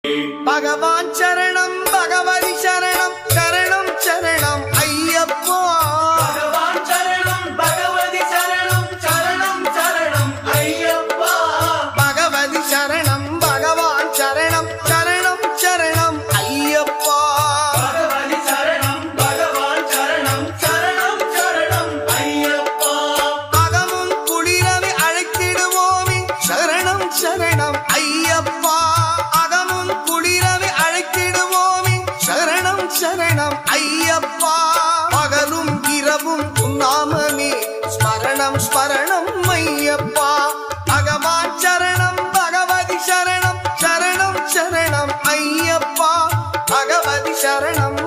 பகவான் சரணம் பகவதி சரணம் சரணம் சரணம் ஐயப்பா. பகவான் சரணம் பகவதி சரணம் சரணம் சரணம் ஐயப்பா. பகவதி சரணம் பகவான் சரணம் சரணம் சரணம் ஐயப்பா. பகவதி சரணம் பகவான் சரணம் சரணம் சரணம் ஐயப்பா. அகமும் குளிரவி அழைத்திடுவோமே சரணம் சரணம் ஐயப்பா. அகமும் குளிரவி அழைத்திடுவோமே சரணம் சரணம் ஐயப்பா. பகலும் இரவும் உன்னாமமே ஸ்மரணம் ஸ்மரணம் ஐயப்பா. பகவான் சரணம் பகவதி சரணம் சரணம் சரணம் ஐயப்பா. பகவதி சரணம்